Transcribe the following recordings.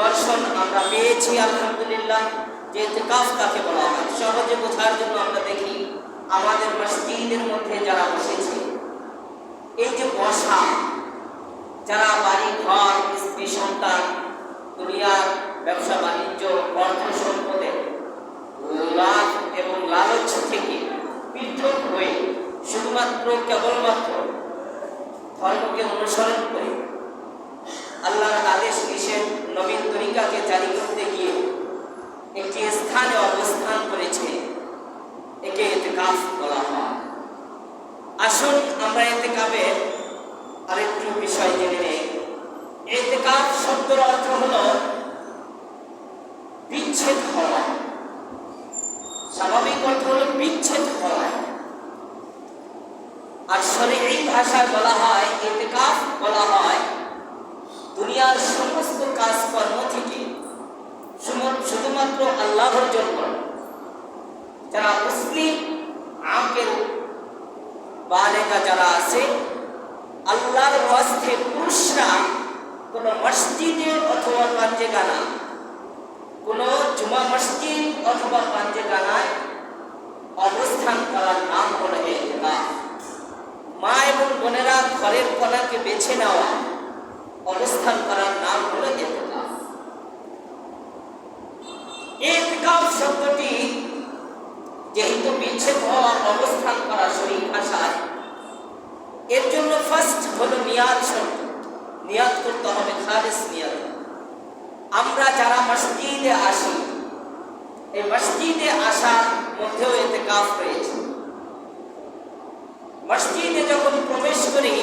নিদর্শন আমরা পেয়েছি আলহামদুলিল্লাহ। যে ইতিকাফ কাকে বলা হয় সহজে বোঝার জন্য আমরা দেখি আমাদের মসজিদের মধ্যে যারা বসেছে, এই যে বসা, যারা বাড়ি ঘর স্ত্রী সন্তান দুনিয়ার ব্যবসা বাণিজ্য অর্থ সম্পদের লাভ এবং লালচ থেকে পৃথক হয়ে শুধুমাত্র কেবলমাত্র ধর্মকে অনুসরণ করে আল্লাহর আদেশ নিষেধ নবীন তরিকাকে জারি করতে গিয়ে একটি স্থানে অবস্থান করেছে, একে ইতিকাফ বলা হয়। আসুন আমরা ইতিকাফের আরেকটি বিষয় জেনে নেই। ইতিকাফ শব্দের অর্থ হলো বিচ্ছেদ হওয়া। স্বাভাবিক অর্থ হলো বিচ্ছেদ হওয়া, আর শরঈ ভাষায় বলা হয় ইতিকাফ বলা হয় দুনিয়ার সমস্ত কাজকর্ম থেকে শুধুমাত্র আল্লাহর জন্য যারা মুসলিম আকিল বালেগা যারা আছে, আল্লাহর ওয়াস্তে পুরুষরা কোন মসজিদে অথবা পাঞ্জেগানা, কোন জুমা মসজিদ অথবা পাঞ্জেগানায় অবস্থান করার নাম হলো ইতিকাফ। মা এবং বোনেরা ঘরের কোণাকে বেছে নেওয়া অবস্থান করার নাম হলো ইতিকাফ। ইতিকাফ শব্দটি যেহেতু বিচ্ছেদ হওয়া অবস্থান করা শরীফ ভাষায়, এর জন্য ফার্স্ট হলো নিয়াত শব্দ। নিয়াত করতে হবে খালিস নিয়াত। আমরা যারা মসজিদে আসি, এই মসজিদে আসার মধ্যেও ইতিকাফ রয়েছে। মসজিদে যখন প্রবেশ করি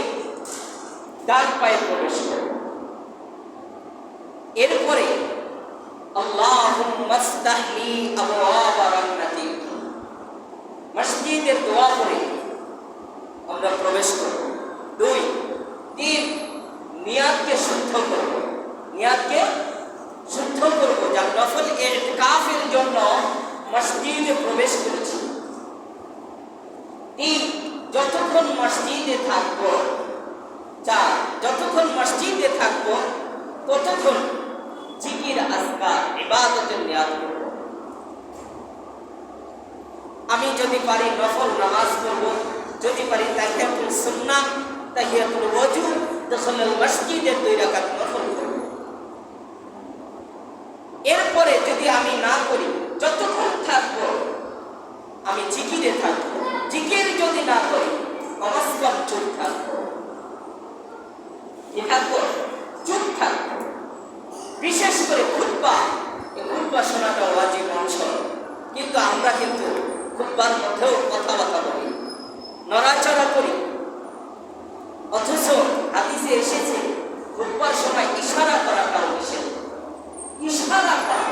ডান পায়ে প্রবেশ করি, এরপরে আল্লাহুম্মা ফতাহ লি আবওয়াব রাহমাতিক মসজিদের দোয়া করে আমরা প্রবেশ করব। 2, 3 নিয়াতকে শুদ্ধ করব। নিয়াতকে শুদ্ধ করব যা নফল ইতিকাফের জন্য মসজিদে প্রবেশ করেছি। 3 যতক্ষণ মসজিদে থাকব। 4 যতক্ষণ মসজিদে থাকব ততক্ষণ জিকির আজকার ইবাদতের নিয়াত করব। আমি যদি পারি নফল নামাজ পড়ব, যদি পারি তাহিয়াতুল সুন্নাহ, তাহিয়াতুল ওযু, দাখিলুল মসজিদে 2 রাকাত নফল করব। এরপরে যদি আমি না করি, যতক্ষণ থাকব আমি জিকিরে থাকব। জিকির যদি না করি কমসকম চুপ থাকব। কি থাকব? চুপ থাকব। বিশেষ করে খুতবা, এই খুতবা শোনাটা ওয়াজিব অংশ, কিন্তু আমরা কিন্তু খুতবার মধ্যেও কথাবার্তা বলি, নড়াচড়া করি। অথচ হাদিসে এসেছে খুতবার সময় ইশারা করাটাও নিষেধ। ইশারা করা,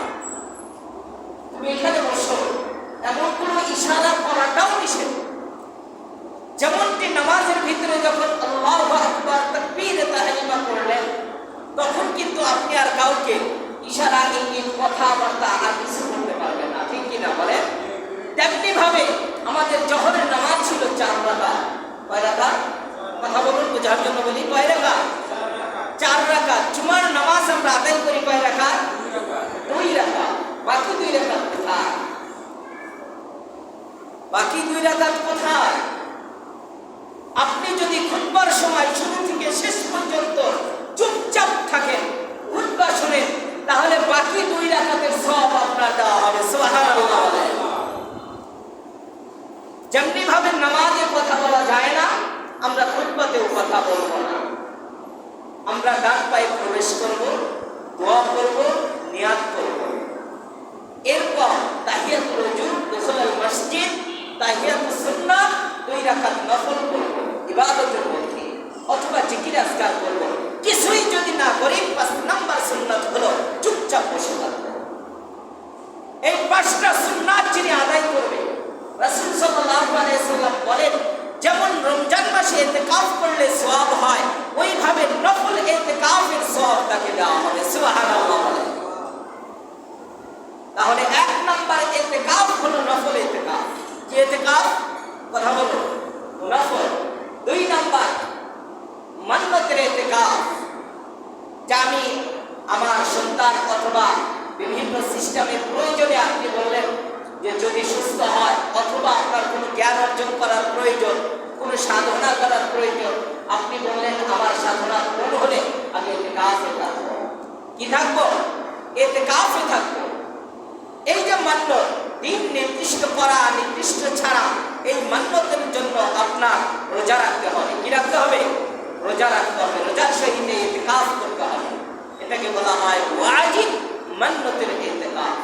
তুমি এখানে বসো, এমন কোনো ইশারা করাটাও নিষেধ। যেমনটি নামাজের ভিতরে যখন আল্লাহু আকবার তাকবীর তাহরিমা করলেন, তখন কিন্তু আপনি আর কাউকে ইশারা ইঙ্গিত কথাবার্তা আর কিছু করতে পারবেন না, ঠিক কিনা বলেন? তেমনি ভাবে আমাদের জোহরের নামাজ ছিল 4 রাকাত। কয় রাকাত? কথা বলুন, বোঝার জন্য বলি। কয় রাকাত? 4 রাকাত। জুমার নামাজ আমরা আদায় করি কয় রাকাত? 2 রাকাত। বাকি 2 রাকাত কোথায়? বাকি 2 রাকাত কোথায়? আপনি যদি খুতবার সময় শুরু থেকে শেষ পর্যন্ত চুপচাপ থাকেন, খুতবা শুনেন, তাহলে বাকি 2 রাকাতের সওয়াব আপনার দেওয়া হবে। সুবহানাল্লাহ। যেমনি ভাবে নামাজে কথা বলা যায় না, আমরা খুতবাতেও কথা বলবো না। আমরা ডান পায়ে প্রবেশ করব, দোয়া করব, নিয়াত করব। এরপর তাহিয়াতুল ওযু, দাখিলুল মসজিদ, তাহিয়াতুস সুন্নাহ, 2 রাকাত নফল করব ইবাদতের মধ্যে, অথবা জিকির আজকার করব। কিছুই যদি না করি 5 নাম্বার সুন্নাত হলো চুপচাপ বসে থাকবো। এই 5টা সুন্নাত যিনি আদায় করবে, রাসূল সাল্লাল্লাহু আলাইহি ওয়াসাল্লাম বলেন, যেমন রমজান মাসে ইতিকাফ করলে সওয়াব হয়, ওইভাবে নফল ইতিকাফের সওয়াব তাকে দেওয়া হবে। সুবহানাল্লাহ। তাহলে 1 নাম্বার ইতিকাফ হলো নফল ইতিকাফ। কি ইতিকাফ? কথা বলো, নফল। 2 নাম্বার মান্নাতের ইতিকাফ, যা আমি আমার সন্তান ডাক্তার অথবা বিভিন্ন সিস্টেমের প্রয়োজনে আপনি বললেন যে যদি সুস্থ হয়, অথবা আপনার কোনো জ্ঞান অর্জন করার প্রয়োজন, কোনো সাধনা করার প্রয়োজন, আপনি বললেন আমার সাধনা পূর্ণ হলে আমি ইতিকাফে থাকবো। কি থাকবো? ইতিকাফে থাকবো। এই যে মান্য, দিন নির্দিষ্ট করা নির্দিষ্ট ছাড়া এই মান্যতের জন্য আপনার রোজা রাখতে হবে। কি রাখতে হবে? রোজা রাখতে হবে। রোজার সহিত ইতিকাফ করতে হবে। এটাকে বলা হয় ওয়াজিব মান্যতের ইতিকাফ।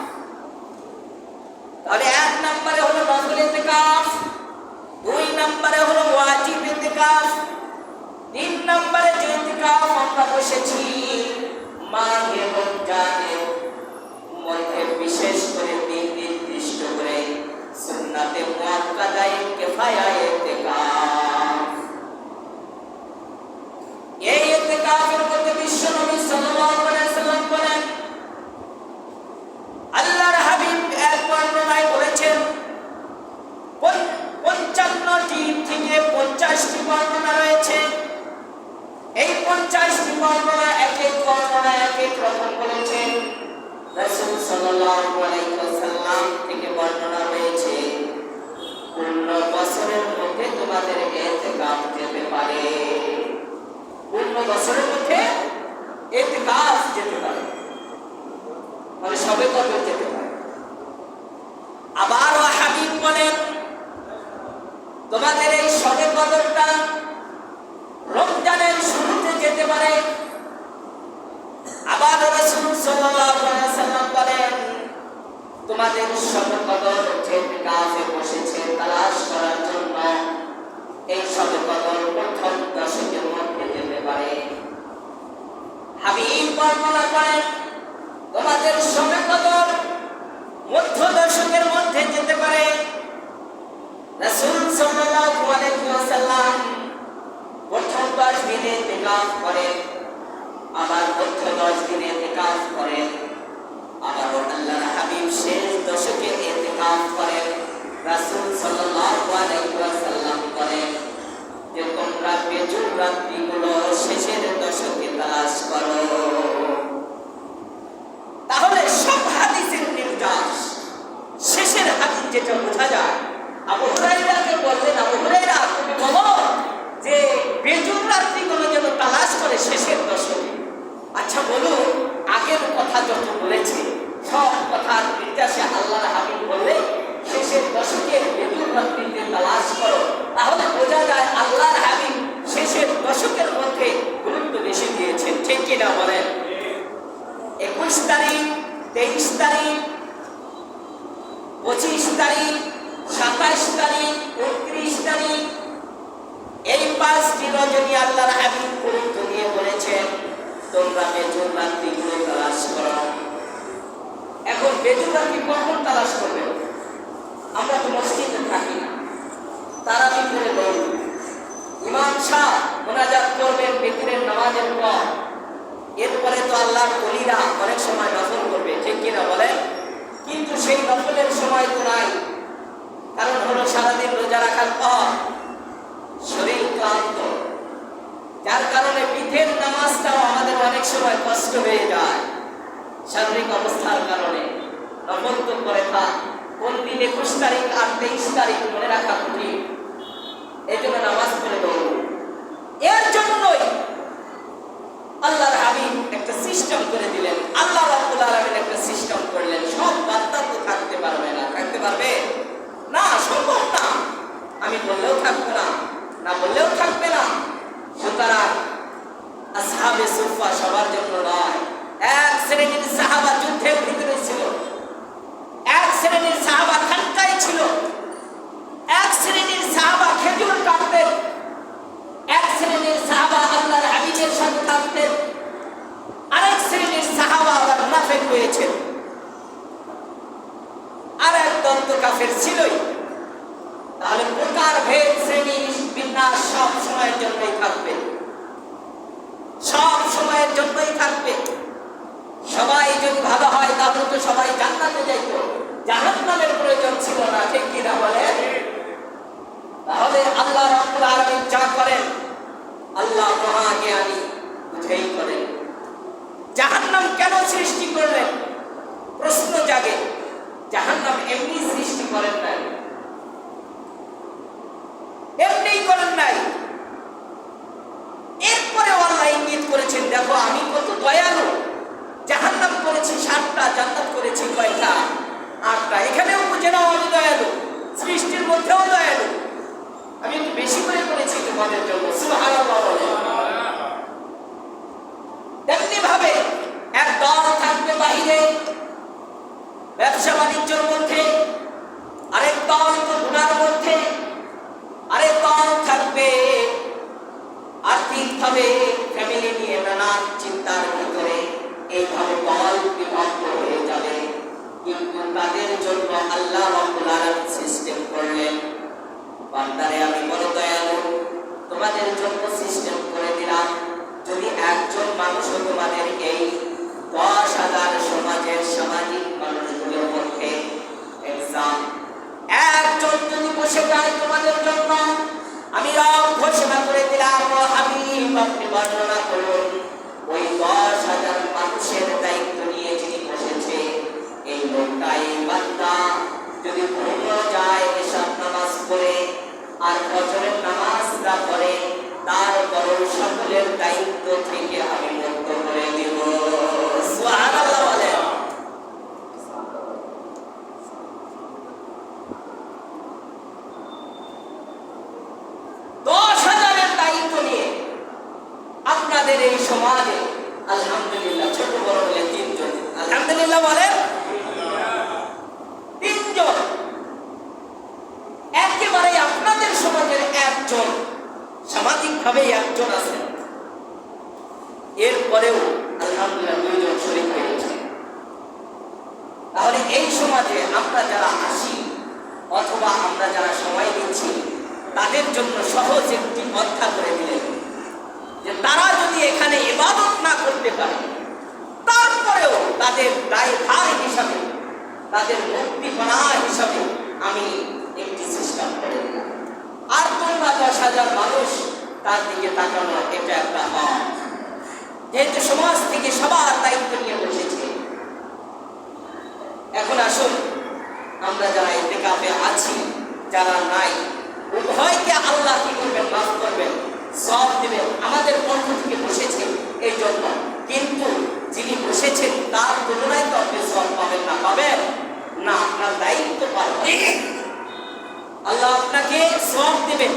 তাহলে 1 নম্বরে হলো নফল ইতিকাফ, 2 নম্বরে হলো ওয়াজিব ইতিকাফ, 3 নম্বরে যে ইতিকাফ আমরা বসেছি মাহে রমজানের মধ্যে বিশেষ করে দিন নির্দিষ্ট করে সুন্নাতে মুআক্কাদায়ে কিফায়া ইতিকাফ। এই ইতিকাফের মধ্যে বিশ্বনবী সাল্লাল্লাহু আলাইহি ওয়াসাল্লাম বলেন, আল্লাহর হাবিব এক বর্ণনায় বলেছেন 55টি থেকে 50টি বর্ণনা রয়েছে। এই 50টি বর্ণনা এক এক বর্ণনা এক এক রকম বলেছেন। রাসূল সাল্লাল্লাহু আলাইহি ওয়াসাল্লাম থেকে বর্ণনা রয়েছে পূর্ণ বছরের মধ্যে তোমাদের ইতিকাফ যেতে পারে। পূর্ণ বছরের মধ্যে ইতিকাফ যেতে পারে, মানে সবে কদর যেতে পারে। আবার হাবিব বলেন তোমাদের এই সবে কদরটা রমজানের শুরুতে যেতে পারে। আবার রাসূল সাল্লাল্লাহু আলাইহি ওয়াসাল্লাম বলেন তোমাদের সবে কদর যে ইতিকাফে বসেছে তালাশ করার জন্য এই সবে কদর প্রথম দশকের মধ্যে যেতে পারে। হাবিব বর্ণনা করেন তোমাদের সবে কদর মধ্য দশকের মধ্যে যেতে পারে। রাসূল সাল্লাল্লাহু আলাইহি ওয়াসাল্লাম প্রথম 10 দিনে ইতিকাফ করেন, আবার মধ্য 10 দিনে ইতিকাফ করেন, আবার আল্লাহর হাবিব শেষ দশকে ইতিকাফ করেন। রাসূল সাল্লাল্লাহু আলাইহি ওয়াসাল্লাম বলেন যে তোমরা বেজুর রাত্রিগুলো শেষের দশকে তালাশ করো। তাহলে সব হাদিসের নির্যাস শেষের হাদিস যেটা বোঝা যায়, আবু হুরায়রাকে বললেন আবু হুরায়রা তুমি বলো যে বেজুর রাত্রিগুলো যেন তালাশ করে শেষের দশকে। আচ্ছা বলুন, আগের কথা যত বলেছে সব কথার নির্যাসে আল্লাহর হাবিব বললে শেষের দশকে বেজুর রাত্রিতে তালাশ করো, তাহলে বোঝা যায় আল্লাহর হাবিব শেষের দশকের মধ্যে গুরুত্ব বেশি দিয়েছেন। ঠিক কিনা বলেন? 21 তারিখ, 23 তারিখ, 25 তারিখ, 27 তারিখ, 29 তারিখ, এই 5টি রজনী আল্লাহর হাবিব গুরুত্ব দিয়ে বলেছেন তোমরা বেজুর রাত্রিগুলো তালাশ করো। এখন বেজুর রাত্রি কখন তালাশ করবে? আমরা তো মসজিদে থাকি না, তারাবি করে দৌড়, ইমাম সাহেব মুনাজাত করবেন বিতরের নামাজের পর, এরপরে তো আল্লাহর ওলিরা অনেক সময় নফল করবে। ঠিক কিনা বলেন? কিন্তু সেই নফলের সময় তো নাই, কারণ হলো সারাদিন রোজা রাখার পর শরীর ক্লান্ত, যার কারণে বিধের নামাজটাও আমাদের অনেক সময় কষ্ট হয়ে যায় শারীরিক অবস্থার কারণে। নফল তো করে থাক, কোন দিন 21 তারিখ আর 23 তারিখ মনে রাখা কঠিন, এই জন্য নামাজ পড়ে দৌড়। এর জন্যই আল্লাহর হাবিব একটা সিস্টেম করে দিলেন, আল্লাহ রাব্বুল আলামিন একটা সিস্টেম করলেন। সব বান্দা তো থাকতে পারবে না, থাকতে পারবে না, সম্ভব না। আমি বললেও থাকবে না, না বললেও থাকবে না। সুতরাং আসহাবে সুফা সবার জন্য নয়। এক শ্রেণীর সাহাবা যুদ্ধের ভিতরে ছিল, এক শ্রেণীর সাহাবা খানকায় ছিল, এক শ্রেণীর সাহাবা খেজুর কাটতেন, এক শ্রেণীর সাহাবা আল্লাহর হাবিবের সাথে থাকতেন, আরেক শ্রেণীর সাহাবা আবার মুনাফিক হয়েছেন, আর এক দল তো কাফের ছিলই। তাহলে প্রকার ভেদ শ্রেণী বিন্যাস সব সময়ের জন্যই থাকবে, সব সময়ের জন্যই থাকবে। সবাই যদি ভালো হয় তাহলে তো সবাই জান্নাতে যাইত, জাহান্নামের প্রয়োজন ছিল না। ঠিক কিনা বলেন? তাহলে আল্লাহ রাব্বুল আলামিন যা করেন আল্লাহ মহাজ্ঞানী বুঝেই করেন। জাহান্নাম কেন সৃষ্টি জাহান্নাম এমনি সৃষ্টি করেন নাই, এমনি করেন নাই। এরপরে আল্লাহ ইঙ্গিত করেছেন, দেখো আমি কত দয়ালু। জাহান্নাম করেছি 7টা, জান্নাত করেছি কয়টা? 8টা। এখানেও বুঝে নাও আমি দয়ালু, সৃষ্টির মধ্যেও দয়ালু। আমি একটু বেশি করে করেছি তোমাদের জন্য। সুবহানাল্লাহ। তেমনি ভাবে এক দল থাকবে বাহিরে ব্যবসা বাণিজ্যের মধ্যে, আরেক দল তো গুনার মধ্যে, আরেক দল থাকবে আর্থিকভাবে ফ্যামিলি নিয়ে নানান চিন্তার ভিতরে। এইভাবে দল বিভক্ত হয়ে যাবে। কিন্তু তাদের জন্য আল্লাহ রাব্বুল আলামিন সিস্টেম করলেন, বান্দারে আমি বড় দয়ালু, তোমাদের জন্য সিস্টেম করে দিলাম। যদি একজন মানুষও তোমাদের এই 10,000 সমাজের সামাজিক মানুষগুলোর মধ্যে এক্সাম একজন যদি বসে যায় তোমাদের জন্য, আমি রব ঘোষণা করে দিলাম, হাবিব আপনি বর্ণনা করুন ওই 10,000 মানুষের দায়িত্ব নিয়ে যিনি বসেছে এই লোকটাই বান্দা যদি ঘুমিয়ে যায় এশার নামাজ পড়ে আর ফজরের নামাজ না পড়ে, তারপরও সকলের দায়িত্ব থেকে আমি মুক্ত করে দিব। সুবহানাল্লাহ বলেন। আপনাদের এই সমাজে আলহামদুলিল্লাহ ছোট বড় বলে 3 জন, আলহামদুলিল্লাহ বলেন 3 জন, একেবারে আপনাদের সমাজের একজন, সামাজিকভাবে একজন আছেন। এরপরেও আলহামদুলিল্লাহ 2 জন শরীক হয়েছে। তাহলে এই সমাজে আমরা যারা আসি অথবা আমরা যারা সময় দিচ্ছি, তাদের জন্য সহজ একটি কথা করে দিলেন যে তারা যদি এখানে ইবাদত না করতে পারে, তারপরেও তাদের দায়ভার হিসাবে, তাদের মুক্তিপণা হিসাবে আমি একটি সিস্টেম করে দিলাম। আর তোমরা 10,000 মানুষ তার দিকে তাকানো, এটা একটা হক। যেহেতু সমাজ থেকে সবার দায়িত্ব নিয়ে বসেছে, এখন আসুন আমরা যারা ইতিকাফে আছি, যারা নাই, উভয়কে আল্লাহ কি করবেন? মাফ করবেন, সব দিবেন। আমাদের পক্ষ থেকে বসেছে এই জন্য, কিন্তু যিনি বসেছেন তার তুলনায় তো আপনি সব পাবেন না। পাবেন না, আপনার দায়িত্ব পাবেন, আল্লাহ আপনাকে সব দিবেন।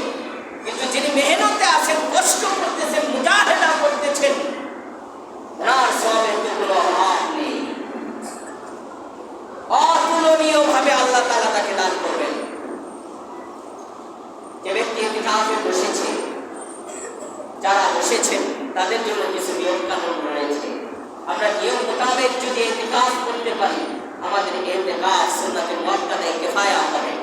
কিন্তু যিনি মেহনতে আছেন, কষ্ট করতেছেন, মুজাহিদা করতেছেন, ওনার সবের তো কোনো অভাব নেই। অতুলনীয় ভাবে আল্লাহ তাআলা তাকে দান করবেন। যে ব্যক্তি ইতিকাফে বসেছে, যারা বসেছেন তাদের জন্য কিছু নিয়ম কানুন রয়েছে। আমরা নিয়ম মোতাবেক যদি ইতিকাফ করতে পারি, আমাদের ইতিকাফ সুন্নাতুল মুআক্কাদায়ে কিফায়া হবে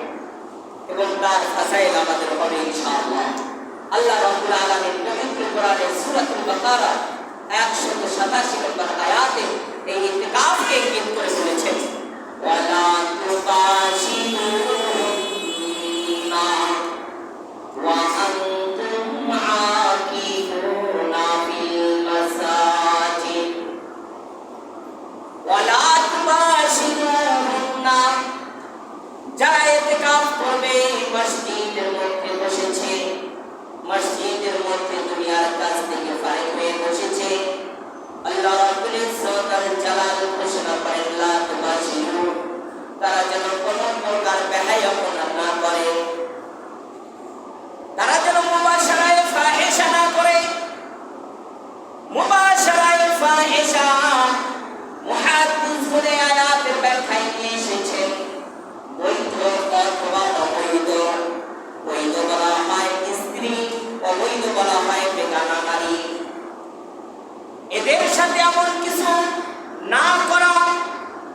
এবং তার ফাসাইল আমাদের হবে ইনশাআল্লাহ। আল্লাহ রাব্বুল আলামিন পবিত্র কোরআনের সূরাতুল বাকারা 187 নম্বর আয়াতে এই ইতিকাফকে ইঙ্গিত করে বলেছেন, ওয়ালা তুবাশিরুনা ওয়া আনতুম আকিফুনা ফিল মাসাজিদ। ওয়ালা তুবাশিরুনা, যারা ইতিকাফ করবে মসজিদের মধ্যে বসেছে, মসজিদের মধ্যে দুনিয়ার কাছ থেকে ফারিগ হয়ে বসেছে, আল্লাহ রাব্বুল ইজ্জত ওয়াল জালাল ঘোষণা করেন, লা তুবাশিরু, তারা যেন কোনো প্রকার বেহায়াপনা না করে, তারা যেন মুবাশারায়ে ফাহিশা না করে। মুবাশারায়ে ফাহিশা মুহাদ্দিস বলে আয়াতের ব্যাখ্যায় নিয়ে এসেছেন বৈধ অথবা অবৈধ। বৈধ বলা হয় স্ত্রী, অবৈধ বলা হয় বেগানা নারী। এদের সাথে এমন কিছু না করা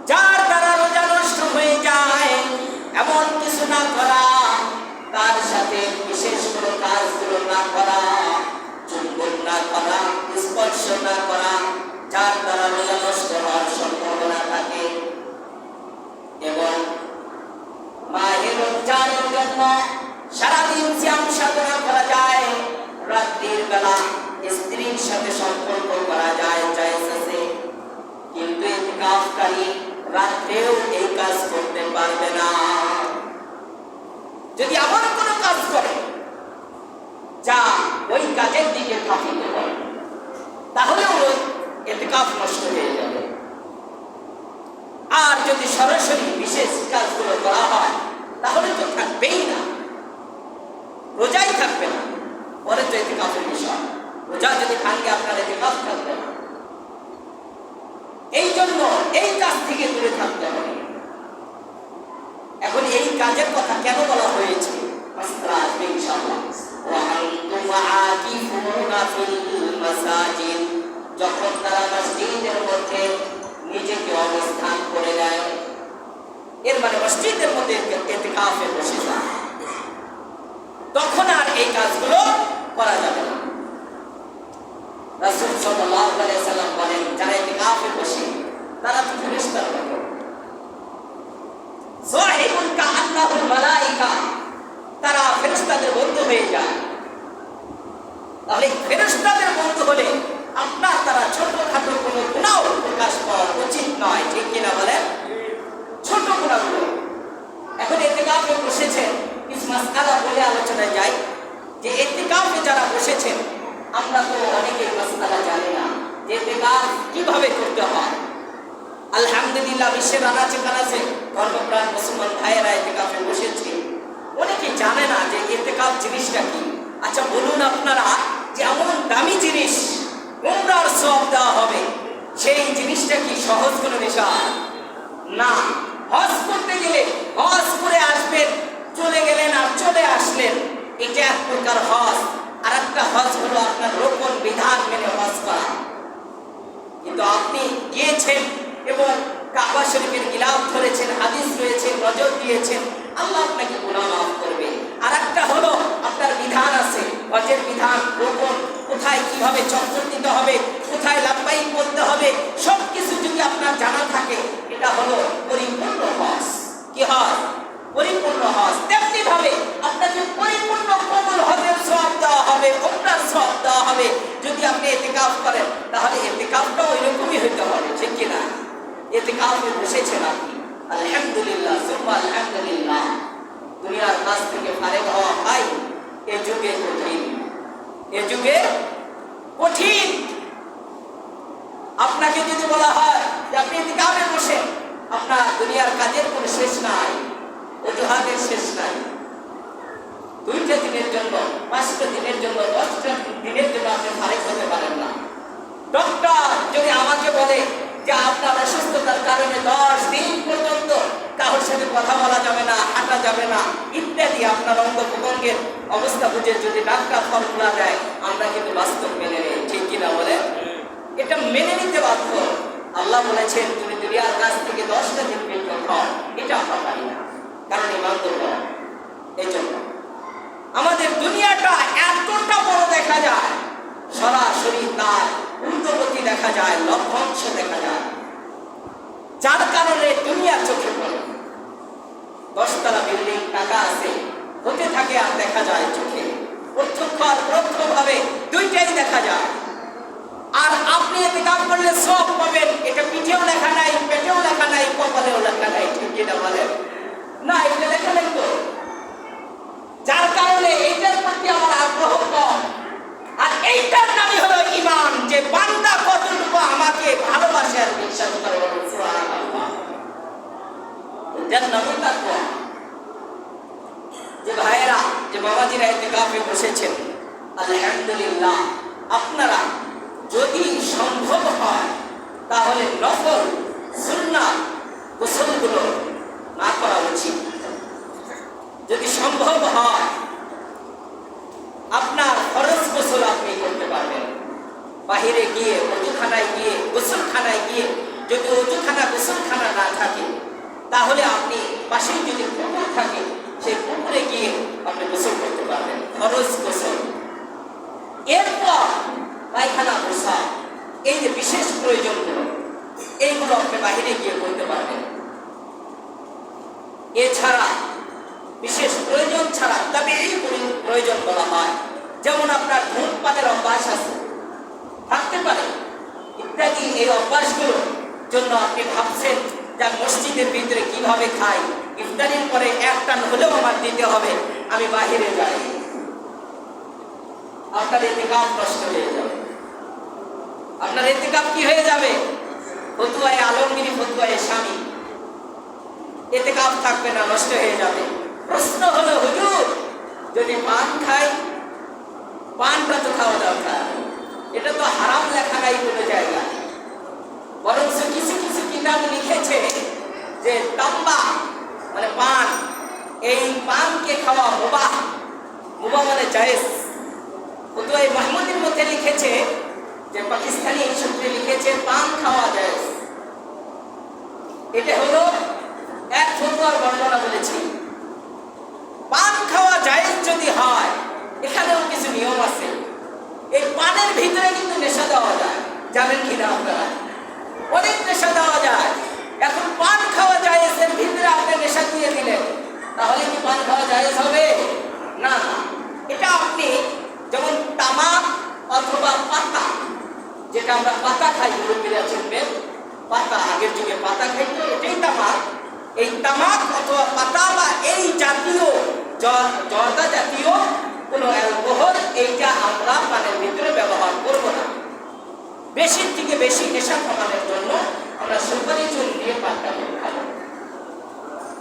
যার দ্বারা রোজা নষ্ট হয়ে যায়, এমন কিছু না করা, তার সাথে বিশেষ কোনো কাজগুলো না করা, চুম্বন না করা, স্পর্শ না করা, যার দ্বারা রোজা নষ্ট হওয়ার সম্ভাবনা থাকে। এবং মাহে রমজানের জন্য সারাদিন সিয়াম সাধনা করা যায়, রাত্রির বেলা স্ত্রীর সাথে সম্পর্ক করা যায়, জায়েজ আছে। কিন্তু ইতিকাফকারী রাত্রেও এই কাজ করতে পারবে না। যদি এমন কোনো কাজ করে যা ওই কাজের দিকে ধাবিত হয়, তাহলে ওই ইতিকাফ নষ্ট হয়ে যাবে। আর যদি সরাসরি বিশেষ কাজগুলো করা হয়, তাহলে তো থাকবেই না, রোজাই থাকবে না। পরে তো ইতিকাফের বিষয়, রোজা যদি ভাঙ্গে আপনার ইতিকাফ থাকবে না। এই জন্য এই কাজ থেকে দূরে থাকতে হবে। এখন এই কাজের কথা কেন বলা হয়েছে মাসআলা আসবে ইনশাআল্লাহ। ওয়া আনতুম আকিফুনা ফিল মাসাজিদ, যখন তারা মসজিদের মধ্যে নিজেকে অবস্থান করে দেয়, এর মানে মসজিদের মধ্যে ইতিকাফে বসে যায়, তখন আর এই কাজগুলো করা যাবে না। রাসূল সাল্লাল্লাহু আলাইহি সাল্লাম বলেন, যারা ইতিকাফে বসে তারা তো ফেরেশতার মতো, সাহিবুন কাআন্নাহুল মালায়েকা, তারা ফেরেশতাদের বন্ধু হয়ে যায়। তাহলে ফেরেশতাদের বন্ধু হলে আপনার তারা ছোটখাটো কোনো গুনাহ প্রকাশ করা উচিত নয়, ঠিক কিনা বলেন? ছোট গুনাহগুলো। এখন ইতিকাফে বসেছেন, কিছু মাসআলা বলে আলোচনায় যাই যে ইতিকাফে যারা বসেছেন, আমরা তো অনেকেই মাসআলা জানি না যে ইতিকাফ কিভাবে করতে হয়। আলহামদুলিল্লাহ, বিশ্বের আনাচে কানাচে ধর্মপ্রাণ মুসলমান ভাইয়েরা ইতিকাফে বসেছে, অনেকে জানে না যে ইতিকাফ জিনিসটা কি। আচ্ছা বলুন আপনারা, যে এমন দামি জিনিস উমরার সওয়াব দেওয়া হবে, সেই জিনিসটা কি সহজ কোনো বিষয় না। হজ করতে গেলে হজ করে আসবেন, চলে গেলেন আর চলে আসলেন, এটা এক প্রকার হজ। আর একটা হজ হলো আপনার রোকন বিধান মেনে হজ করা। কিন্তু আপনি গিয়েছেন এবং কাবা শরীফের গিলাফ ধরেছেন, হাদিস রয়েছে, নজর দিয়েছেন, আল্লাহ আপনাকে গুনাহ মাফ করবে। আর একটা হলো আপনার বিধান আছে, হজের বিধান, রোকন, কোথায় কিভাবে চক্কর দিতে হবে, কোথায় লাব্বাইক বলতে হবে, সবকিছু যদি আপনার জানা থাকে, এটা হলো পরিপূর্ণ হজ। কি হজ? পরিপূর্ণ হজ। তেমনি ভাবে আপনাকে পরিপূর্ণ কবুল হজের সওয়াব দেওয়া হবে, উমরার সওয়াব দেওয়া হবে। যদি আপনি ইতিকাফ করেন, তাহলে ইতিকাফটা ওইরকমই হইতে হবে, ঠিক কিনা? ইতিকাফে বসেছেন আপনি, আলহামদুলিল্লাহ, সুবহান আলহামদুলিল্লাহ, দুনিয়ার কাছ থেকে ফারেগ হওয়া ভাই এ যুগে কঠিন, এ যুগে কঠিন। আপনাকে যদি বলা হয় যে আপনি ইতিকাফে বসেন, আপনার দুনিয়ার কাজের কোনো শেষ নাই, অজুহাতের শেষ নাই। 2টা দিনের জন্য, 5টা দিনের জন্য, 10টা দিনের জন্য আপনি ফারেক হতে পারেন না। ডক্টর যদি আমাকে বলে যে আপনার অসুস্থতার কারণে 10 দিন পর্যন্ত কারোর সাথে কথা বলা যাবে না, হাঁটা যাবে না ইত্যাদি, আপনার অঙ্গ প্রত্যঙ্গের অবস্থা বুঝে যদি ডাক্তার ফর্মুলা দেয়, আমরা কিন্তু বাস্তব মেনে নেই, ঠিক কিনা বলে? এটা মেনে নিতে বাধ্য। আল্লাহ বলেছেন তুমি দুনিয়ার কাছ থেকে 10টা দিন বিরত হও, এটা আমরা পারি না, কারণ ইমান দুর্বল। এই জন্য আমাদের দুনিয়াটা এতটা বড় দেখা যায়, সরাসরি তার উল্টোগতি দেখা যায়, লভ্যাংশ দেখা যায়, যার কারণে দুনিয়া চোখে পড়ে। 10 তলা বিল্ডিং, টাকা আছে, হতে থাকে আর দেখা যায় চোখে, প্রত্যক্ষ আর পরোক্ষভাবে দুইটাই দেখা যায়। আর আপনি ইতিকাফ করলে সব পাবেন, এটা পিঠেও লেখা নাই, পেটেও লেখা নাই, কপালেও লেখা নাই, ঠিক কিনা বলেন? না, এটা লেখা নেই তো। যার কারণে এইটার প্রতি আমার আগ্রহ কম। আর এইটার নামই হলো ঈমান, যে বান্দা কতটুকু আমাকে ভালোবাসে আর বিশ্বাস করে। সুবহানাল্লাহ, এটার নামই তাকওয়া। যে ভাইয়েরা, যে বাবাজিরা ইতিকাফে বসেছেন, আলহামদুলিল্লাহ, আপনারা যদি সম্ভব হয় তাহলে নফল সুন্নাহ গোসলগুলো না করা উচিত। যদি সম্ভব হয় আপনার ফরজ গোসল আপনি করতে পারবেন, বাহিরে গিয়ে ওযুখানায় গিয়ে, গোসলখানায় গিয়ে, যদি ওযুখানা গোসলখানা না থাকে, তাহলে আপনি পাশেই যদি পুকুর থাকে, সেই পুকুরে গিয়ে আপনি গোসল করতে পারবেন, ফরজ গোসল। এরপর পায়খানা, পেশাব, এই যে বিশেষ প্রয়োজনগুলো, এইগুলো আপনি বাহিরে গিয়ে করতে পারবেন। এছাড়া বিশেষ প্রয়োজন ছাড়া তবে এই প্রয়োজন বলা হয়, যেমন আপনার ধূমপানের অভ্যাস আছে, থাকতে পারে ইত্যাদি, এই অভ্যাসগুলোর জন্য আপনি ভাবছেন যা মসজিদের ভিতরে কিভাবে খাই, ইফতারির পরে এক টান হলেও আমার দিতে হবে, আমি বাহিরে যাই, আপনার ইতিকাফ নষ্ট হয়ে যাবে। আপনার ইতিকাফ কি হয়ে যাবে? ফতুয়ায়ে আলমগীরি, ফতুয়ায়ে স্বামী, ইতিকাফ থাকবে না, নষ্ট হয়ে যাবে। প্রশ্ন হলো, হুজুর যদি পান খাই, পানটা তো খাওয়া দরকার, এটা তো হারাম লেখা নাই কোনো জায়গায়। বরং কিছু কিছু কিতাব লিখেছে যে তাম্বা মানে পান, এই পানকে খাওয়া মুবাহ, মুবাহ মানে জায়েজ। ফতুয়ায়ে মাহমুদের মধ্যে লিখেছে যে পাকিস্তানি সূত্রে লিখেছে পান খাওয়া জায়েজ। এটা হলো এক ফতুয়ার বর্ণনা বলেছি। পান খাওয়া জায়েজ যদি হয়, এখানেও কিছু নিয়ম আছে। এই পানের ভিতরে কিন্তু নেশা দেওয়া যায়, জানেন কি না আপনারা? অনেক নেশা দেওয়া যায়। এখন পান খাওয়া জায়েজ, এর ভিতরে আপনি নেশা দিয়ে দিলেন, তাহলে কি পান খাওয়া জায়েজ হবে? না। এটা আপনি যেমন তামাক অথবা পাতা, যেটা আমরা পাতা খাই, মুরব্বীরা চিনবেন, পাতা, আগের যুগে পাতা খাইতো, এটাই তামাক। এই তামাক অথবা পাতা বা এই জাতীয় জর্দা জাতীয় কোনো অ্যালকোহল, এইটা আমরা পানের ভিতরে ব্যবহার করব না। বেশির থেকে বেশি নেশা কমানোর জন্য আমরা সুপারি চুন দিয়ে পানটা খাবো।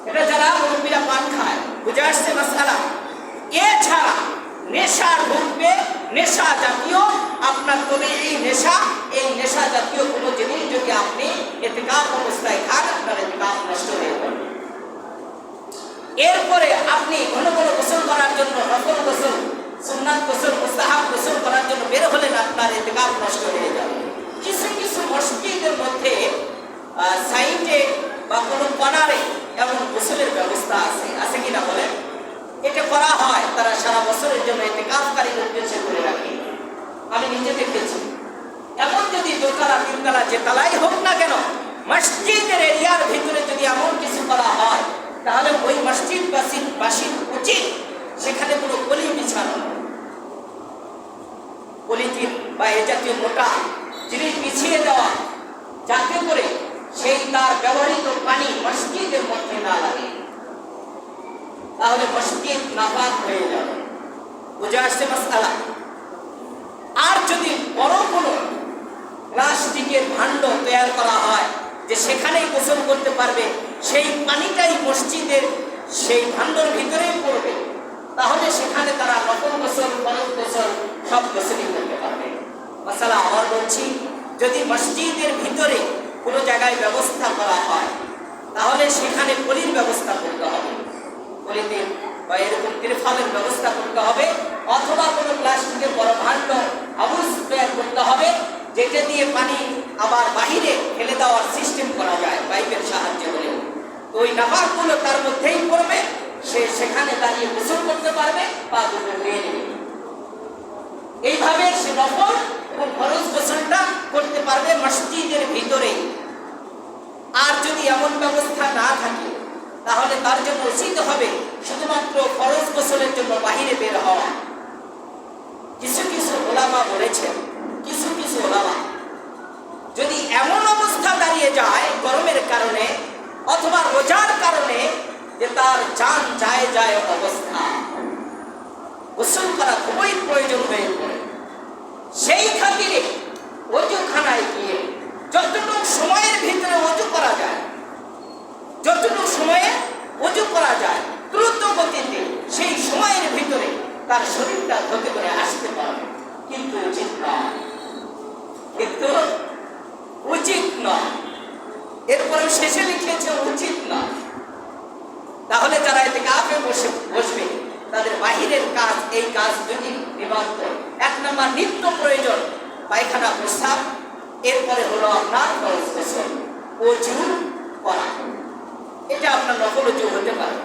এটা যারা মুরব্বীরা পান খায়, বুঝে আসছে মাসালা। এছাড়া নেশা ঢুকবে, নেশা জাতীয় আপনার, তবে এই নেশা জাতীয় কোনো জিনিস যদি আপনি ইতিকাফ অবস্থায় খান, আপনার ইতিকাফ নষ্ট হয়ে যাবে। এরপরে আপনি ঘন ঘন গোসল করার জন্য, নফল গোসল, সুন্নাত গোসল, মুস্তাহাব গোসল করার জন্য বের হলেন, আপনার ইতিকাফ নষ্ট হয়ে যাবে। কিছু কিছু মসজিদের মধ্যে সাইডে বা কোনো কর্নারে এমন গোসলের ব্যবস্থা আছে কিনা বলেন? এটা করা হয়, তারা সারা বছরের জন্য ইতিকাফকারীর উদ্দেশ্যে করে রাখে। আমি নিজে দেখেছি। এমন যদি দোতলা, তিনতলা, যে তালাই হোক না কেন, মসজিদের এরিয়ার ভিতরে যদি এমন কিছু করা হয়, তাহলে ওই মসজিদবাসীর উচিত সেখানে কোনো পলি বিছানো, পলিথিন বা এ জাতীয় মোটা জিনিস বিছিয়ে দেওয়া, যাতে করে সেই তার ব্যবহৃত পানি মসজিদের মধ্যে না লাগে, তাহলে মসজিদ নাপাক হয়ে যাবে। বুঝে আসছে মাসআলা? আর যদি বড় কোনো প্লাস্টিকের ভাণ্ড তৈরি করা হয় যে সেখানেই গোসল করতে পারবে, সেই পানিটাই মসজিদের সেই ভাণ্ডর ভিতরেই পড়বে, তাহলে সেখানে তারা নফল গোসল, ফরজ গোসল সব গোসলই করতে পারবে। মাসালা আবার বলছি, যদি মসজিদের ভিতরে কোনো জায়গায় ব্যবস্থা করা হয়, তাহলে সেখানে পলির ব্যবস্থা করতে হবে, পলিথিন বা এরকম তিরফালের ব্যবস্থা করতে হবে, অথবা কোনো প্লাস্টিকের বড় ভাণ্ড হাউস তৈরি করতে হবে, যেটা দিয়ে পানি আবার বাহিরে ফেলে দেওয়ার সিস্টেম করা যায় পাইপের সাহায্যে হলে। তো ওই নাপাকগুলো তার মধ্যেই পড়বে, সে সেখানে দাঁড়িয়ে গোসল করতে পারবে বা দুটো ধুয়ে নেবে। এইভাবে সে নফল এবং ফরজ গোসলটা করতে পারবে মসজিদের ভিতরে। আর যদি এমন ব্যবস্থা না থাকে, তাহলে তার জন্য উচিত হবে শুধুমাত্র ফরজ গোসলের জন্য বাহিরে বের হওয়া। কিছু কিছু ওলামা বলেছেন, কিছু কিছু ওলামা যদি এমন অবস্থা দাঁড়িয়ে যায় গরমের কারণে অথবা রোজার কারণে যে তার জান যায় অবস্থা, গোসল করা খুবই প্রয়োজন হয়ে পড়ে, সেই খাতিরে ওযুখানায় গিয়ে যতটুকু সময়ের ভিতরে ওযু করা যায়, যতটুকু সময়ে ওযু করা যায় দ্রুত গতিতে সেই সময়ের ভিতরে তার শরীরটা ধুতে করে আসতে পারবে। কিন্তু উচিত নয়, কিন্তু উচিত নয়। এরপরে শেষে লিখেছে উচিত নয়। তাহলে যারা ইতিকাফে বসবে, তাদের বাহিরের কাজ, এই কাজ যদি নিবান্ত, এক নম্বর নিত্য প্রয়োজন পায়খানা, প্রস্রাব, এরপরে হলো আপনার ফরজ গোসল, ওযু করা। এটা আপনার নফল ওযু হতে পারে,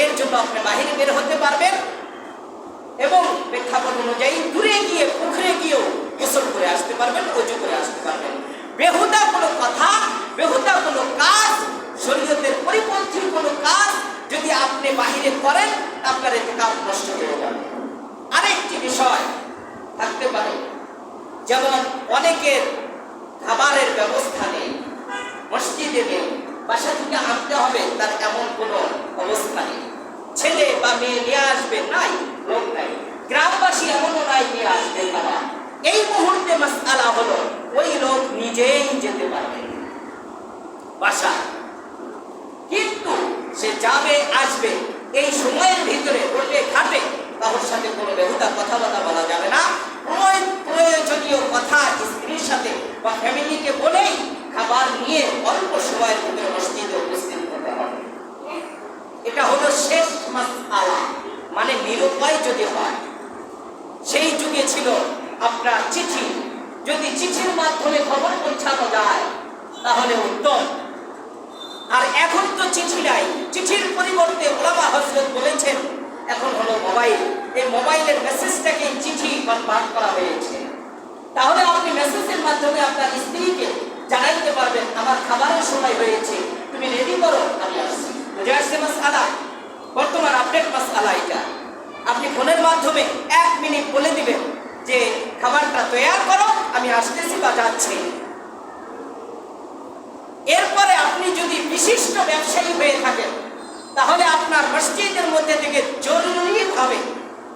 এর জন্য আপনি বাহিরে বের হতে পারবেন এবং প্রেক্ষাপট অনুযায়ী দূরে গিয়ে পুকুরে গিয়েও গোসল করে আসতে পারবেন, ওযু করে আসতে পারবেন। বেহুদা কোনো কথা, বেহুদা কোনো কাজ, শরীয়তের পরিপন্থী কোনো কাজ যদি আপনি বাহিরে করেন, আপনার ইতিকাফ নষ্ট হয়ে যাবে। আরেকটি বিষয় থাকতে পারে, যেমন অনেকের খাবারের ব্যবস্থা নেই, মসজিদে নেই, বাসা থেকে আনতে হবে তার এমন কোনো অবস্থা নেই। ছেলে বা মেয়ে নিয়ে আসবে নাই, লোক নাই। গ্রামবাসী এমনও নাই নিয়ে আসবে খাবার। এই মুহূর্তে মাসআলা হলো ওই লোক নিজেই যেতে পারবে বাসা, কিন্তু সে যাবে আসবে এই সময়ের ভিতরে রোডে ঘাটে কারোর সাথে কোনো বেহুদা কথাবার্তা বলা যাবে না। প্রয়োজনীয় কথা স্ত্রীর সাথে বা ফ্যামিলিকে বলেই খাবার নিয়ে অল্প সময়ের ভিতরে মসজিদে উপস্থিত হতে হবে। এটা হলো শেষ মাসআলা, মানে নিরুপায় যদি হয়। সেই যুগে ছিল আপনার চিঠি, যদি চিঠির মাধ্যমে খবর পৌঁছানো যায় তাহলে উত্তম। আর এখন তো চিঠি নাই, চিঠির পরিবর্তে ওলামা হযরত বলেছেন এখন হলো মোবাইল। এই মোবাইলের মেসেজটাকে চিঠি কনভার্ট করা হয়েছে। তাহলে আপনি মেসেজের মাধ্যমে আপনার স্ত্রীকে জানাইতে পারবেন আমার খাবারের সময় হয়েছে, তুমি রেডি করো, আমি আসছি। বুঝে আসছে মাসআলা? বর্তমান আপডেট মাসআলা এটা। আপনি ফোনের মাধ্যমে 1 মিনিট বলে দিবেন যে খাবারটা তৈরি করো, আমি আসতেছি বা যাচ্ছি। এরপরে আপনি যদি বিশিষ্ট ব্যবসায়ী হয়ে থাকেন তাহলে আপনার মসজিদের মধ্যে থেকে জরুরিভাবে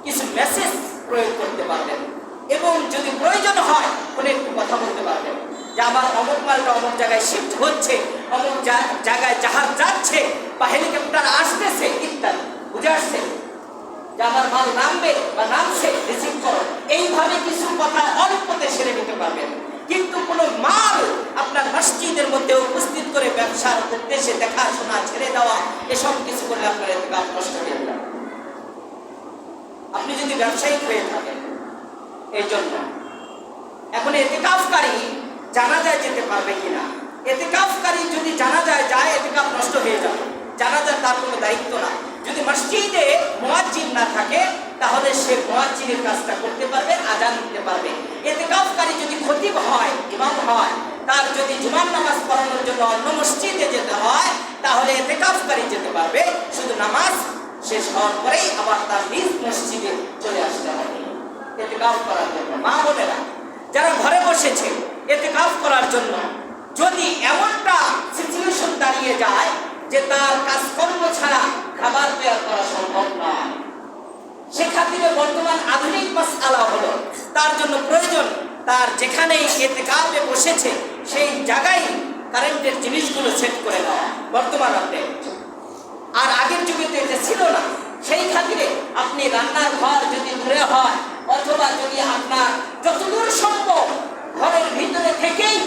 কিছু মেসেজ প্রয়োগ করতে পারবেন, এবং যদি প্রয়োজন হয় ফোনে একটু কথা বলতে পারবেন যে আমার অমুক মালটা অমুক জায়গায় শিফট হচ্ছে, অমুক জায়গায় জাহাজ যাচ্ছে বা হেলিকপ্টার আসতেছে ইত্যাদি। বুঝে আসছে যে আমার মাল নামবে বা নামছে, রিসিভ করো। এইভাবে কিছু কথা অল্পতে সেরে নিতে পারবেন। কিন্তু কোনো মাল আপনার মসজিদের মধ্যে উপস্থিত করে ব্যবসার উদ্দেশ্যে দেখাশোনা ছেড়ে দেওয়া, এসব কিছু করলে আপনার ইতিকাফ নষ্ট হয়ে যাবে। আপনি যদি ব্যবসায়ী হয়ে থাকেন, এই জন্য এখন ইতিকাফকারী জানাজায় যেতে পারবে কিনা? ইতিকাফকারী যদি জানাজায় যায় ইতিকাফ নষ্ট হয়ে যাবে। জানাজার তার কোনো দায়িত্ব না। যদি মসজিদে মুয়াজ্জিন না থাকে তাহলে সে মুয়াজ্জিনের কাজটা করতে পারবে, আজান দিতে পারবে। ইতিকাফকারী যদি খতিব হয়, ইমাম হয়, তার যদি জুমার নামাজ পড়ানোর জন্য অন্য মসজিদে যেতে হয় তাহলে ইতিকাফকারী যেতে পারবে। শুধু নামাজ শেষ হওয়ার পরেই আবার তার নিজ মসজিদে চলে আসতে হবে ইতিকাফ করার জন্য। মা বোনেরা যারা ঘরে বসেছে ইতিকাফ করার জন্য, যদি এমনটা সিচুয়েশন দাঁড়িয়ে যায় যে তার কাজকর্ম ছাড়া খাবার তৈরি করা সম্ভব নয়, সেক্ষেত্রে বর্তমান আধুনিক মাসআলা হলো তার জন্য প্রয়োজন তার যেখানে ইতিকাফে বসেছে সেই জায়গায় কারেন্টের জিনিসগুলো সেট করে দেওয়া। বর্তমান আপডেট। আর আগের যুগে তো এটা ছিল না। সেই খাতিরে আপনি রান্নার ঘর যদি দূরে হয় অথবা যদি আপনার যতদূর সম্ভব ঘরের ভিতরে থেকেই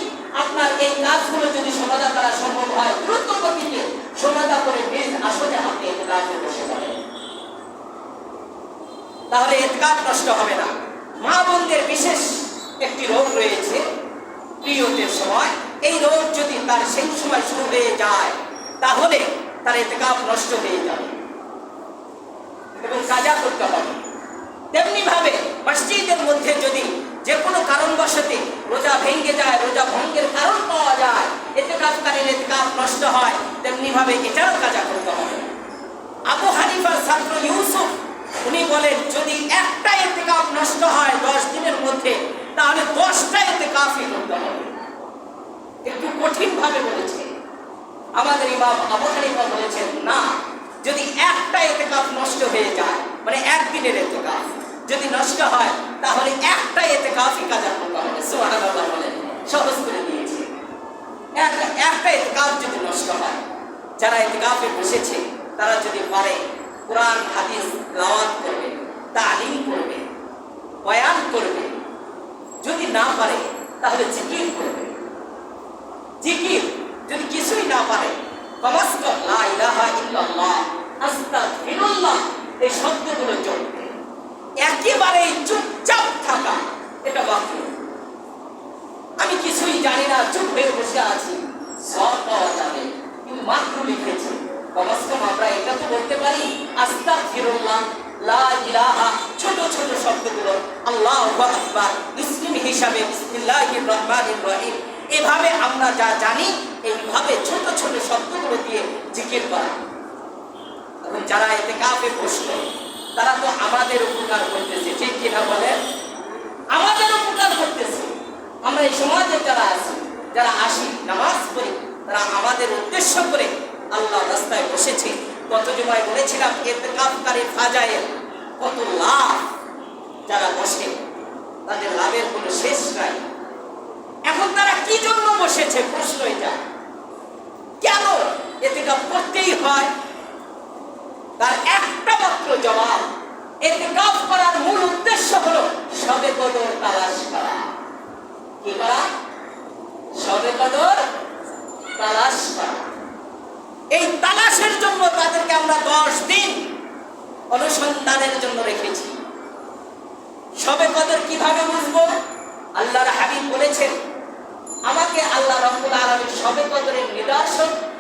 আপনার এই কাজগুলো যদি সমাধা করা সম্ভব হয়, দ্রুত গতিতে সমাধা করে বেশ আসলে আপনি ইতিকাফে বসে যাবেন, তাহলে ইতিকাফ নষ্ট হবে না। মা বোনদের বিশেষ একটি রোগ রয়েছে পিরিয়ডের সময়। এই রোগ যদি তার সেই সময় শুরু হয়ে যায় তাহলে তার ইতিকাফ নষ্ট হয়ে যাবে এবং কাজা করতে হবে। তেমনি ভাবে মসজিদের মধ্যে যদি যে কোনো কারণবশতে রোজা ভেঙে যায়, রোজা ভঙ্গের কারণ পাওয়া যায়, ইতিকাফকারীর ইতিকাফ নষ্ট হয়, তেমনি ভাবে এটাও কাজা করতে হবে। আবু হানিফার ছাত্র ইউসুফ উনি বলেন যদি একটা ইতিকাফ নষ্ট হয় 10 দিনের মধ্যে তাহলে 10টা ইতিকাফই করতে হবে। একটু কঠিন ভাবে বলেছে। আমাদের ইমাম আবু হানিফা বলেছেন না, যদি একটা ইতিকাফ নষ্ট হয়ে যায়, মানে একদিনের ইতিকাফ যদি নষ্ট হয় তাহলে একটা ইতিকাফই কাজা করতে হবে। সুবহানাল্লাহ বলেন, সহজ করে দিয়েছে। একটা ইতিকাফ যদি নষ্ট হয়, যারা ইতিকাফে বসেছে তারা যদি পারে কোরআন হাদিস তেলাওয়াত করবে, তালিম করবে, বয়ান করবে। যদি না পারে তাহলে জিকির করবে। জিকির যদি কিছুই না পারে কমাসকম লা ইলাহা ইল্লাল্লাহ আস্তাগফিরুল্লাহ এই শব্দগুলো জপবে। একেবারে চুপচাপ থাকা এটা বাকি। আমি কিছুই জানি না, চুপ হয়ে বসে আছি, সব পাওয়া যাবে। কিন্তু মাত্র লিখেছে কমাসকম আমরা এটা তো বলতে পারি আস্তাগফিরুল্লাহ, লা ইলাহা, ছোট ছোট শব্দগুলো আল্লাহু আকবার, মুসলিম হিসাবে বিসমিল্লাহির রহমানির রহিম, এভাবে আমরা যা জানি এইভাবে ছোট ছোট শব্দগুলো দিয়ে জিকির করা। এখন যারা ইতিকাফে বসলো তারা তো আমাদের উপকার করতেছে, ঠিক কিনা বলেন? আমাদের উপকার করতেছে। আমরা এই সমাজে যারা আছি, যারা আসি, নামাজ পড়ি, তারা আমাদের উদ্দেশ্য করে আল্লাহ রাস্তায় বসেছে। গত জুমায় বলেছিলাম ইতিকাফকারী ফাজাইল কত লাভ, যারা বসে তাদের লাভের কোনো শেষ নাই। এখন তারা কি জন্য বসেছে প্রশ্ন এটা, কেন ইতিকাফ করতেই হয়? তার একটা মাত্র জবাব, ইতিকাফ করার মূল উদ্দেশ্য হলো শবে কদর তালাশ করা। কি করা? শবে কদর তালাশ করা। এই তালাশের জন্য তাদেরকে আমরা 10 দিন অনুসন্ধানের জন্য রেখেছি। শবে কদর কিভাবে বুঝবো? আল্লাহর হাবিব বলেছেন, আমাকে আল্লাহ রাব্বুল আলামিন শবে কদরের নিদর্শন